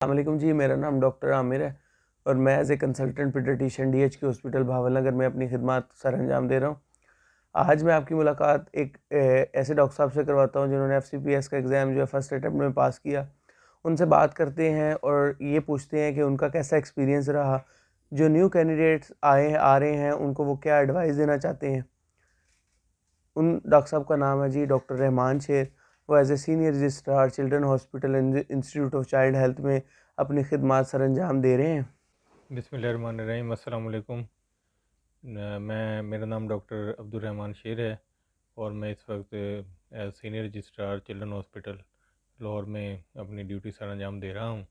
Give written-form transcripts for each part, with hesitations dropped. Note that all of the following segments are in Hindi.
अस्सलामुअलैकुम जी, मेरा नाम डॉक्टर आमिर है और मैं as a consultant pediatrician DHK hospital Bahawalnagar में अपनी खिदमत सर अंजाम दे रहा हूँ। आज मैं आपकी मुलाकात एक ऐसे डॉक्टर साहब से करवाता हूँ जिन्होंने एफसीपीएस का एग्ज़ाम जो है फर्स्ट अटेम्प्ट में पास किया। उनसे बात करते हैं और ये पूछते हैं कि उनका कैसा एक्सपीरियंस रहा, जो न्यू कैंडिडेट्स आ रहे हैं उनको वो क्या एडवाइस देना चाहते हैं। उन डॉक्टर साहब का नाम है जी डॉक्टर रहमान शेर। वो as a senior registrar children hospital institute of child health में अपनी खिदमत सर अंजाम दे रहे हैं। बिस्मिल्लाहिर्रहमानिर्रहीम। अस्सलाम वालेकुम। मेरा नाम डॉक्टर अब्दुल रहमान शेर है और मैं इस वक्त as senior registrar children hospital Lahore में अपनी ड्यूटी सर अंजाम दे रहा हूँ।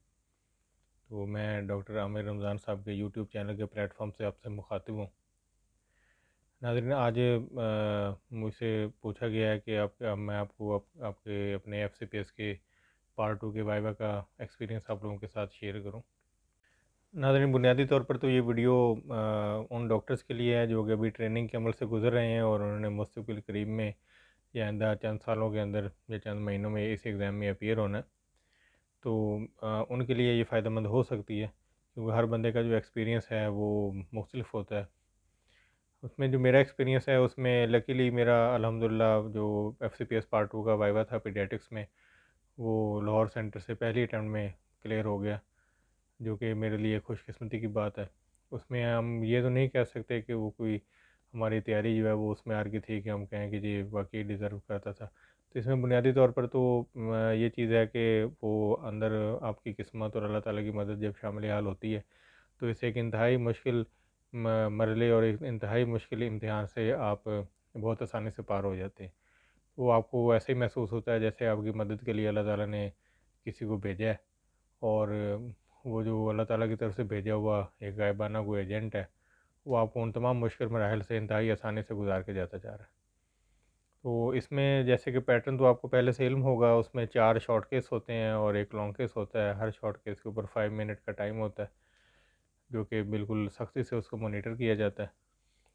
तो मैं डॉक्टर आमिर रमज़ान साहब के यूट्यूब चैनल के प्लेटफॉर्म से आपसे मुखातिब हूँ। नाज़रीन, आज मुझसे पूछा गया है कि मैं आपको आपके अपने एफसीपीएस के पार्ट 2 के वाइवा का एक्सपीरियंस आप लोगों के साथ शेयर करूँ। नाज़रीन, बुनियादी तौर पर तो ये वीडियो उन डॉक्टर्स के लिए है जो कि अभी ट्रेनिंग के अमल से गुजर रहे हैं और उन्होंने मुस्तकिल करीब में या आइंदा चंद सालों के अंदर या चंद महीनों में इस एग्ज़ाम में अपीयर होना है। तो उनके लिए ये फ़ायदेमंद हो सकती है क्योंकि हर बंदे का जो एक्सपीरियंस है वो मुख्तलिफ होता है। उसमें जो मेरा एक्सपीरियंस है उसमें लकीली मेरा अल्हम्दुलिल्लाह जो एफसीपीएस पार्ट 2 का वाइवा था पीडियाट्रिक्स में, वो लाहौर सेंटर से पहली अटैम्प्ट में क्लियर हो गया, जो कि मेरे लिए खुशकिस्मती की बात है। उसमें हम ये तो नहीं कह सकते कि वो कोई हमारी तैयारी जो है वो उसमें आर की थी कि हम कहें कि जी वाकई डिज़र्व करता था। तो इसमें बुनियादी तौर पर तो ये चीज़ है कि वो अंदर आपकी किस्मत और अल्लाह ताला की मदद जब शामिल हाल होती है तो इसे एक इंतहाई मुश्किल मरले और एक इंतहाई मुश्किल इम्तिहान से आप बहुत आसानी से पार हो जाते हैं। वो आपको ऐसे ही महसूस होता है जैसे आपकी मदद के लिए अल्लाह ताला ने किसी को भेजा है और वो जो अल्लाह ताला की तरफ से भेजा हुआ एक गायबाना कोई एजेंट है, वो आपको उन तमाम मुश्किल मराहल से इंतहाई आसानी से गुजार के जाता जा रहा है। तो इसमें जैसे कि पैटर्न तो आपको पहले से इल्म होगा, उसमें 4 शॉर्ट केस होते हैं और एक लॉन्ग केस होता है। हर शॉर्ट केस के ऊपर 5 मिनट का टाइम होता है, जो कि बिल्कुल सख्ती से उसको मॉनिटर किया जाता है।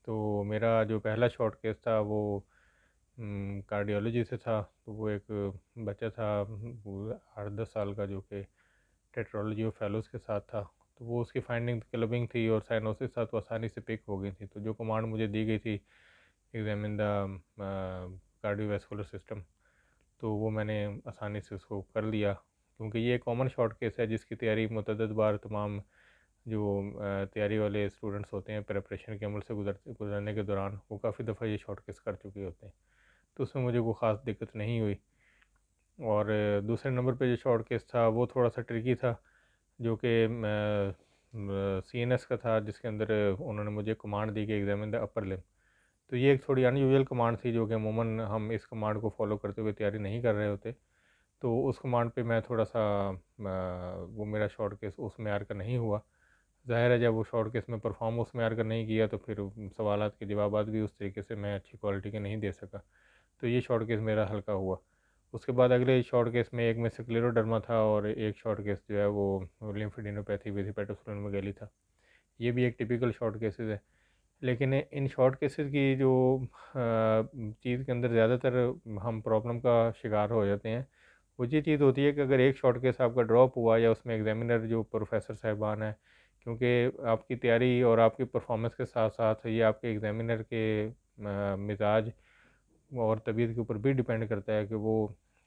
तो मेरा जो पहला शॉर्ट केस था वो कार्डियोलॉजी से था। तो वो एक बच्चा था, वो 8-10 साल का, जो कि टेट्रोलॉजी और फेलोज़ के साथ था। तो वो उसकी फाइंडिंग क्लबिंग थी और साइनोसिस था, तो आसानी से पिक हो गई थी। तो जो कमांड मुझे दी गई थी, एग्जामिन द कार्डियोवैस्कुलर सिस्टम, तो वो मैंने आसानी से उसको कर लिया क्योंकि ये कॉमन शॉर्ट केस है जिसकी तैयारी मुतअद्दिद बार तमाम जो तैयारी वाले स्टूडेंट्स होते हैं प्रिपरेशन के अमल से गुजरने के दौरान वो काफ़ी दफ़ा ये शॉर्ट केस कर चुके होते हैं। तो उसमें मुझे कोई ख़ास दिक्कत नहीं हुई। और दूसरे नंबर पे जो शॉर्ट केस था वो थोड़ा सा ट्रिकी था, जो कि सीएनएस का था, जिसके अंदर उन्होंने मुझे कमांड दी कि एग्जामिन द अपर लिम्ब। तो ये एक थोड़ी अनयूजुअल कमांड थी, जो कि अमूमन हम इस कमांड को फॉलो करते हुए तैयारी नहीं कर रहे होते। तो उस कमांड पे मैं थोड़ा सा वो मेरा शॉर्ट केस उस मेयार का नहीं हुआ। ज़ाहिर है, जब वो शॉर्ट केस में परफॉर्म उस मेयार का नहीं किया तो फिर सवालात के जवाबात भी उस तरीके से मैं अच्छी क्वालिटी के नहीं दे सका। तो ये शॉर्ट केस मेरा हल्का हुआ। उसके बाद अगले शॉर्ट केस में एक में स्क्लेरोडर्मा था और एक शॉर्ट केस जो है वो लिम्फेडिनोपैथी विद हेपेटोस्प्लेनोमेगाली था। ये भी एक टिपिकल शॉर्ट केसेस है। लेकिन इन शॉर्ट केसेस की जो चीज़ के अंदर ज़्यादातर हम प्रॉब्लम का शिकार हो जाते हैं, वो ये चीज़ होती है कि अगर एक शॉर्ट केस आपका ड्रॉप हुआ या उसमें एग्जामिनर जो प्रोफेसर साहिबान हैं, क्योंकि आपकी तैयारी और आपकी परफॉर्मेंस के साथ साथ ये आपके एग्जामिनर के मिजाज और तबीयत के ऊपर भी डिपेंड करता है कि वो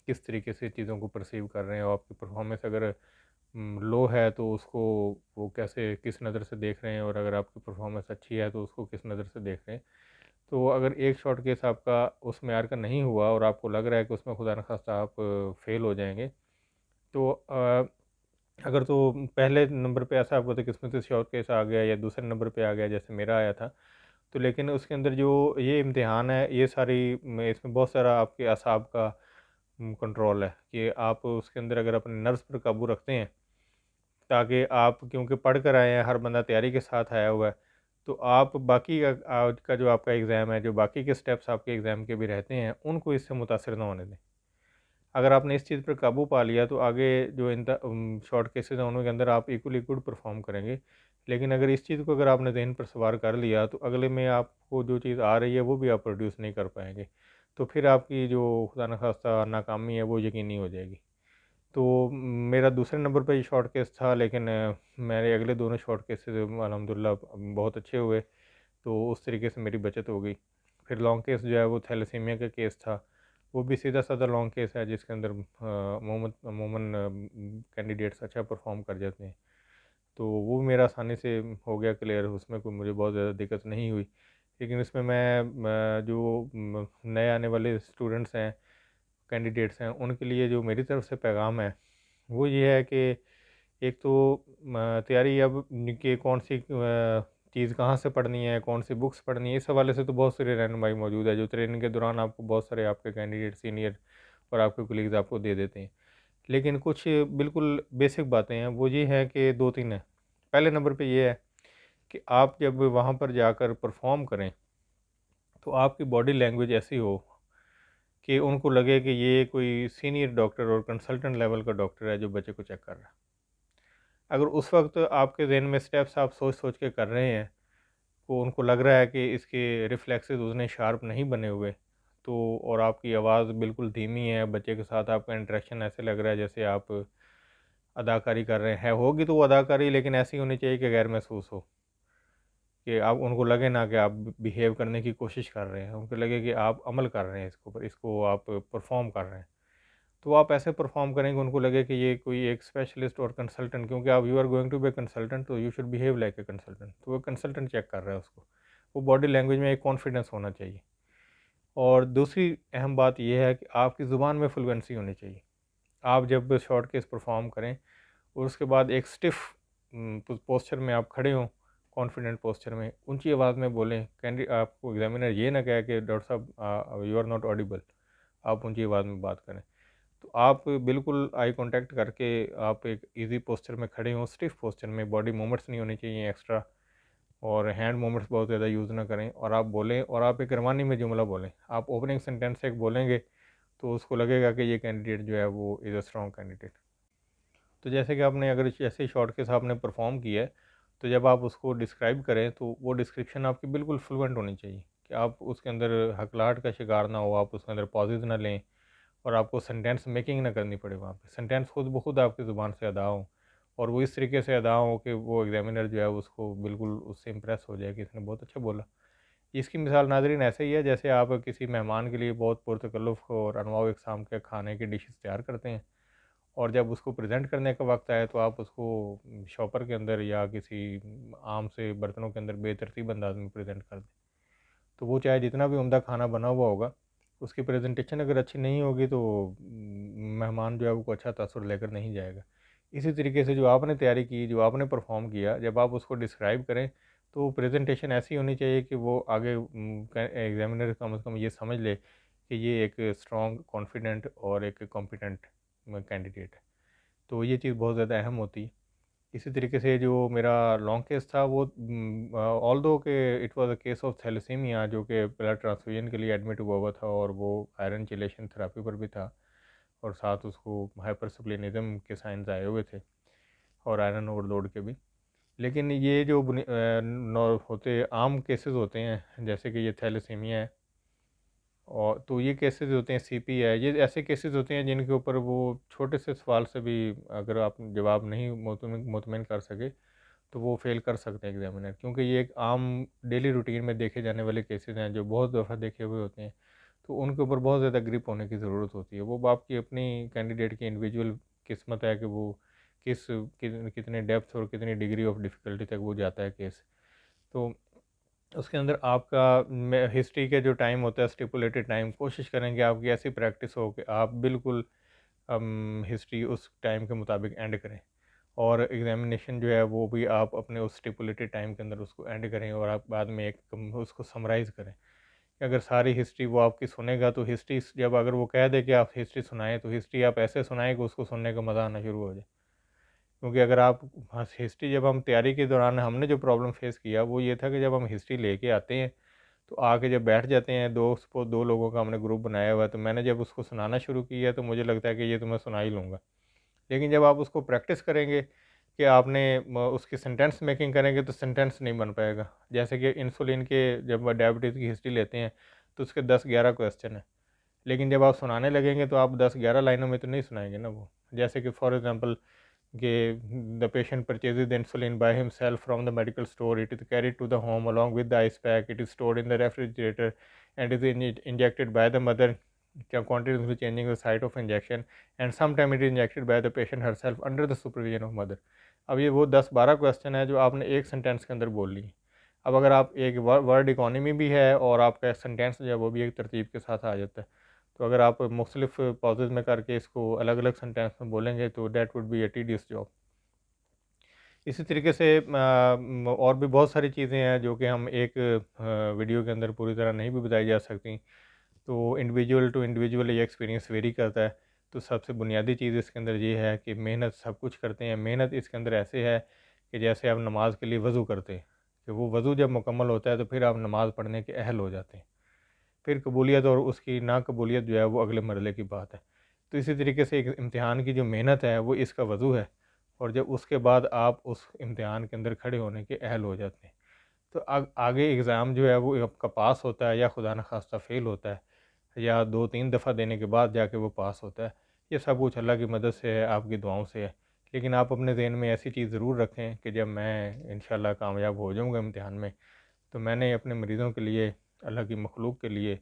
किस तरीके से चीज़ों को परसीव कर रहे हैं। और आपकी परफॉर्मेंस अगर लो है तो उसको वो कैसे किस नज़र से देख रहे हैं, और अगर आपकी परफॉर्मेंस अच्छी है तो उसको किस नज़र से देख रहे हैं। तो अगर एक शॉर्ट केस आपका उस मेयार का नहीं हुआ और आपको लग रहा है कि उसमें खुदा न खास्ता आप फेल हो जाएंगे, तो अगर तो पहले नंबर पे ऐसा आपको तो किस्मत से शॉर्ट केस आ गया या दूसरे नंबर पे आ गया जैसे मेरा आया था, तो लेकिन उसके अंदर जो ये इम्तिहान है, ये सारी इसमें बहुत सारा आपके असाब का कंट्रोल है कि आप उसके अंदर अगर अपने नर्व्स पर काबू रखते हैं, ताकि आप, क्योंकि पढ़ कर आए हैं, हर बंदा तैयारी के साथ आया हुआ है, तो आप बाकी आज का जो आपका एग्ज़ाम है, जो बाकी के स्टेप्स आपके एग्ज़ाम के भी रहते हैं, उनको इससे मुतासर ना होने दें। अगर आपने इस चीज़ पर काबू पा लिया तो आगे जो इन शॉर्ट केसेस हैं उनके अंदर आप इक्वली गुड परफॉर्म करेंगे। लेकिन अगर इस चीज़ को अगर आपने ज़हन पर सवार कर लिया तो अगले में आपको जो चीज़ आ रही है वो भी आप प्रोड्यूस नहीं कर पाएंगे। तो फिर आपकी जो खुदा न खास्ता नाकामी है वो यकीनी हो जाएगी। तो मेरा दूसरे नंबर पे ये शॉर्ट केस था, लेकिन मेरे अगले दोनों शॉर्ट केसेस अल्हम्दुलिल्लाह बहुत अच्छे हुए, तो उस तरीके से मेरी बचत हो गई। फिर लॉन्ग केस जो है वो थैलेसीमिया का केस था। वो भी सीधा साधा लॉन्ग केस है जिसके अंदर अमूमन कैंडिडेट्स अच्छा परफॉर्म कर जाते हैं। तो वो मेरा आसानी से हो गया क्लियर, उसमें कोई मुझे बहुत ज़्यादा दिक्कत नहीं हुई। लेकिन इसमें जो नए आने वाले स्टूडेंट्स हैं, कैंडिडेट्स हैं, उनके लिए जो मेरी तरफ से पैगाम है वो ये है कि एक तो तैयारी अब कि कौन सी चीज़ कहाँ से पढ़नी है, कौन सी बुक्स पढ़नी है, इस हवाले से तो बहुत सारी रहनुमाई मौजूद है जो ट्रेनिंग के दौरान आपको बहुत सारे आपके कैंडिडेट सीनियर और आपके कोलीग्स आपको दे देते हैं। लेकिन कुछ बिल्कुल बेसिक बातें हैं, वो ये है कि दो तीन है। पहले नंबर पे ये है कि आप जब वहाँ पर जाकर परफॉर्म करें तो आपकी बॉडी लैंग्वेज ऐसी हो कि उनको लगे कि ये कोई सीनियर डॉक्टर और कंसल्टेंट लेवल का डॉक्टर है जो बच्चे को चेक कर रहा है। अगर उस वक्त आपके जहन में स्टेप्स आप सोच सोच के कर रहे हैं, तो उनको लग रहा है कि इसके रिफ्लेक्सेस उतने शार्प नहीं बने हुए, तो और आपकी आवाज़ बिल्कुल धीमी है, बच्चे के साथ आपका इंटरेक्शन ऐसे लग रहा है जैसे आप अदाकारी कर रहे हैं, होगी तो वो अदाकारी लेकिन ऐसी होनी चाहिए कि गैर महसूस हो, कि आप उनको लगे ना कि आप बिहेव करने की कोशिश कर रहे हैं, उनको लगे कि आप अमल कर रहे हैं इसके ऊपर, इसको आप परफॉर्म कर रहे हैं। तो आप ऐसे परफॉर्म करेंगे उनको लगे कि ये कोई एक स्पेशलिस्ट और कंसल्टेंट, क्योंकि आप you are going to be consultant, तो you should behave like a consultant. तो वो कंसल्टेंट चेक कर रहा है उसको, वो बॉडी लैंग्वेज में एक कॉन्फिडेंस होना चाहिए। और दूसरी अहम बात यह है कि आपकी ज़ुबान में फ्लुएंसी होनी चाहिए। आप जब शॉर्ट केस परफॉर्म करें और उसके बाद एक स्टिफ पोस्चर में आप खड़े हों, कॉन्फिडेंट पोस्चर में ऊंची आवाज़ में बोलें, कैंडिडेट आपको एग्जामिनर ये ना कहे कि डॉक्टर साहब यू आर नॉट ऑडिबल, आप ऊंची आवाज़ में बात करें। तो आप बिल्कुल आई कांटेक्ट करके आप एक इजी पोस्चर में खड़े हों, स्टिफ पोस्चर में, बॉडी मूवमेंट्स नहीं होनी चाहिए एक्स्ट्रा, और हैंड मूवमेंट्स बहुत ज़्यादा यूज़ ना करें, और आप बोलें और आप एक रवानी में जुमला बोलें। आप ओपनिंग सेंटेंस एक बोलेंगे तो उसको लगेगा कि ये कैंडिडेट जो है वो इज़ अ स्ट्रॉन्ग कैंडिडेट। तो जैसे कि आपने अगर जैसे ही शॉर्ट केस आपने परफॉर्म किया है, तो जब आप उसको डिस्क्राइब करें तो वो डिस्क्रिप्शन आपकी बिल्कुल फ्लुएंट होनी चाहिए, कि आप उसके अंदर हकलाहट का शिकार ना हो, आप उसके अंदर पॉजेज ना लें, और आपको सेंटेंस मेकिंग ना करनी पड़े। वहाँ पे सेंटेंस खुद ब खुद आपकी ज़ुबान से अदा हो, और वो इस तरीके से अदा हो कि वो एग्जामिनर जो है उसको बिल्कुल उससे इम्प्रेस हो जाए कि इसने बहुत अच्छा बोला। इसकी मिसाल नाज़रीन ऐसे ही है जैसे आप किसी मेहमान के लिए बहुत पुरतकल्लुफ़ और अनवाउ इक़साम के खाने की डिशेस तैयार करते हैं, और जब उसको प्रेजेंट करने का वक्त आए तो आप उसको शॉपर के अंदर या किसी आम से बर्तनों के अंदर बेतरतीब अंदाज में प्रेजेंट कर दें। तो वो चाहे जितना भी उम्दा खाना बना हुआ होगा, उसकी प्रेजेंटेशन अगर अच्छी नहीं होगी तो मेहमान जो है वो अच्छा तासुर लेकर नहीं जाएगा। इसी तरीके से जो आपने तैयारी की, जो आपने परफॉर्म किया, जब आप उसको डिस्क्राइब करें तो प्रेजेंटेशन ऐसी होनी चाहिए कि वो आगे एग्जामिनर कम से कम ये समझ ले कि ये एक स्ट्रॉन्ग, कॉन्फिडेंट और एक कॉम्पिटेंट कैंडिडेट है। तो ये चीज़ बहुत ज़्यादा अहम होती है। इसी तरीके से जो मेरा लॉन्ग केस था वो ऑल्दो के it was a case of thalassemia, जो कि ब्लड ट्रांसफ्यूजन के लिए एडमिट हुआ हुआ था, और वो आयरन चिलेशन थेरेपी पर भी था, और साथ उसको हाइपरसप्लेनिज्म के साइंस आए हुए थे, और आयरन ओवरलोड के भी। लेकिन ये जो होते आम केसेस होते हैं, जैसे कि ये थैलेसीमिया है, और तो ये केसेस होते हैं, सीपी है, ये ऐसे केसेस होते हैं जिनके ऊपर वो छोटे से सवाल से भी अगर आप जवाब नहीं मुतमिन कर सके तो वो फेल कर सकते हैं एग्जामिनर, क्योंकि ये एक आम डेली रूटीन में देखे जाने वाले केसेस हैं जो बहुत दफ़ा देखे हुए होते हैं। तो उनके ऊपर बहुत ज़्यादा ग्रिप होने की ज़रूरत होती है। वो आपकी अपनी कैंडिडेट की इंडिविजुअल किस्मत है कि वो कितने डेप्थ और कितनी डिग्री ऑफ डिफ़िकल्टी तक वो जाता है केस। तो उसके अंदर आपका हिस्ट्री के जो टाइम होता है, स्टिपुलेटेड टाइम, कोशिश करेंगे आपकी ऐसी प्रैक्टिस हो कि आप बिल्कुल हिस्ट्री उस टाइम के मुताबिक एंड करें, और एग्जामिनेशन जो है वो भी आप अपने उस स्टिपुलेटेड टाइम के अंदर उसको एंड करें, और आप बाद में एक उसको समराइज़ करें। कि अगर सारी हिस्ट्री वो आपकी सुनेगा तो हिस्ट्री जब अगर वो कह दे कि आप हिस्ट्री सुनाएं, तो हिस्ट्री आप ऐसे सुनाएं कि उसको सुनने का मज़ा आना शुरू हो जाए। क्योंकि अगर आप हिस्ट्री जब हम तैयारी के दौरान हमने जो प्रॉब्लम फेस किया वो ये था कि जब हम हिस्ट्री लेके आते हैं तो आके जब बैठ जाते हैं, दो लोगों का हमने ग्रुप बनाया हुआ है, तो मैंने जब उसको सुनाना शुरू किया तो मुझे लगता है कि ये तो मैं सुना ही लूँगा। लेकिन जब आप उसको प्रैक्टिस करेंगे कि आपने उसकी सेंटेंस मेकिंग करेंगे तो सेंटेंस नहीं बन पाएगा। जैसे कि इंसुलिन के जब डायबिटीज़ की हिस्ट्री लेते हैं तो उसके 10-11 क्वेश्चन हैं, लेकिन जब आप सुनाने लगेंगे तो आप 10-11 लाइनों में तो नहीं सुनाएंगे ना वो। जैसे कि फॉर एग्जांपल कि the patient purchases the insulin by himself from the medical store, it is carried to the home along with the ice pack, it is stored in the refrigerator and is injected by the mother, continuously changing the site of injection, and sometime it is injected by the patient herself under the supervision of mother। अब ये वो 10-12 क्वेश्चन है जो आपने एक सेंटेंस के अंदर बोल ली। अब अगर आप एक वर्ड इकोनॉमी भी है और आपका सेंटेंस जो है वो भी एक तरतीब के साथ आ जाता है, तो अगर आप मुख्तलिफ पॉजेज में करके इसको अलग अलग सेंटेंस में बोलेंगे तो that would be A tedious job. इसी तरीके से और भी बहुत सारी चीज़ें हैं जो कि हम एक वीडियो के अंदर पूरी तरह नहीं भी बताई जा सकती। तो इंडिविजुअल टू इंडिविजुअल ये एक्सपीरियंस वेरी करता है। तो सबसे बुनियादी चीज़ इसके अंदर ये है कि मेहनत सब कुछ करते हैं। मेहनत इसके अंदर ऐसे है कि जैसे आप नमाज के लिए वज़ू करते हैं, कि वो वज़ू जब मुकम्मल होता है तो फिर आप नमाज़ पढ़ने के अहल हो जाते हैं। फिर कबूलियत और उसकी नाकबूलियत जो है वो अगले मरले की बात है। तो इसी तरीके से एक इम्तिहान की जो मेहनत है वो इसका वज़ू है, और जब उसके बाद आप उस इम्तिहान के अंदर खड़े होने के अहल हो जाते हैं तो आगे एग्ज़ाम जो है वो आपका पास होता है या खुदा न खास्ता फ़ेल होता है, या 2-3 दफ़ा देने के बाद जाके वो पास होता है। ये सब कुछ अल्लाह की मदद से है, आपकी दुआओं से है। लेकिन आप अपने ज़हन में ऐसी चीज़ ज़रूर रखें कि जब मैं इंशाअल्लाह कामयाब हो जाऊँगा इम्तिहान में, तो मैंने अपने मरीज़ों के लिए, अल्लाह की मखलूक के लिए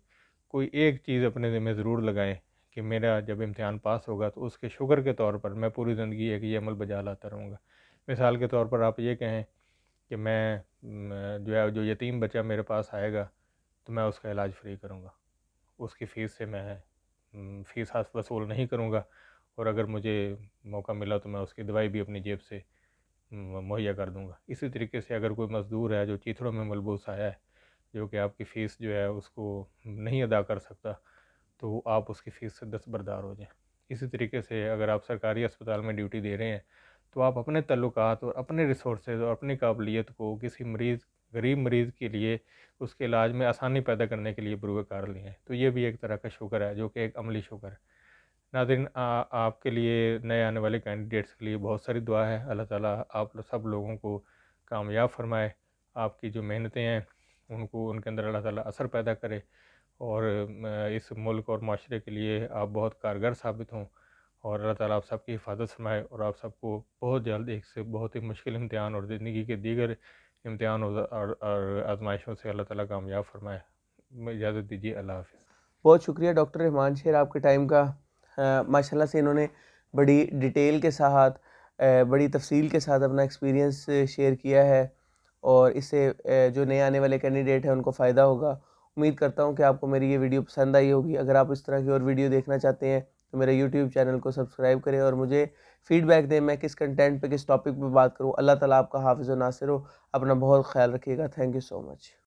कोई एक चीज़ अपने ज़िम्मे ज़रूर लगाएँ कि मेरा जब इम्तिहान पास होगा तो उसके शुक्र के तौर पर मैं पूरी ज़िंदगी एक ये अमल बजा लाता रहूँगा। मिसाल के तौर पर आप ये कहें कि मैं जो है जो यतीम बच्चा मेरे पास आएगा तो मैं उसका इलाज फ्री करूँगा, उसकी फ़ीस से मैं फ़ीस हाथ वसूल नहीं करूँगा, और अगर मुझे मौका मिला तो मैं उसकी दवाई भी अपनी जेब से मुहैया कर दूँगा। इसी तरीके से अगर कोई मज़दूर है जो चीथड़ों में मलबूस आया है, जो कि आपकी फ़ीस जो है उसको नहीं अदा कर सकता, तो आप उसकी फ़ीस से दस्तबरदार हो जाएँ। इसी तरीके से अगर आप सरकारी अस्पताल में ड्यूटी दे रहे हैं तो आप अपने तल्लुकात और अपने रिसोर्सेज और अपनी काबिलियत को किसी गरीब मरीज़ के लिए उसके इलाज में आसानी पैदा करने के लिए बुरूकार लिए हैं। तो ये भी एक तरह का शुक्र है जो कि एक अमली शुक्र है। नाज़रीन, आपके लिए नए आने वाले कैंडिडेट्स के लिए बहुत सारी दुआ है। अल्लाह ताला आप सब लोगों को कामयाब फरमाए, आपकी जो मेहनतें हैं उनको उनके अंदर अल्लाह ताला असर पैदा करे, और इस मुल्क और माशरे के लिए आप बहुत कारगर साबित हों, और अल्लाह ताला आप सबकी हिफाजत फरमाए, और आप सबको बहुत जल्द एक से बहुत ही मुश्किल इम्तिहान और ज़िंदगी के दीगर इम्तिहान और आजमाइशों से अल्लाह ताला कामयाब फरमाए। इजाज़त दीजिए, अल्लाह हाफ़िज़। बहुत शुक्रिया डॉक्टर रहमान शेर आपके टाइम का। माशाल्लाह से इन्होंने बड़ी डिटेल के साथ बड़ी तफसील के साथ अपना एक्सपीरियंस शेयर किया है, और इससे जो नए आने वाले कैंडिडेट हैं उनको फ़ायदा होगा। उम्मीद करता हूँ कि आपको मेरी ये वीडियो पसंद आई होगी। अगर आप इस तरह की और वीडियो देखना चाहते हैं तो मेरे यूट्यूब चैनल को सब्सक्राइब करें और मुझे फ़ीडबैक दें मैं किस कंटेंट पे किस टॉपिक पे बात करूँ। अल्लाह ताला आपका हाफ़िज़ व नासिर हो। अपना बहुत ख़्याल रखिएगा। Thank you so much.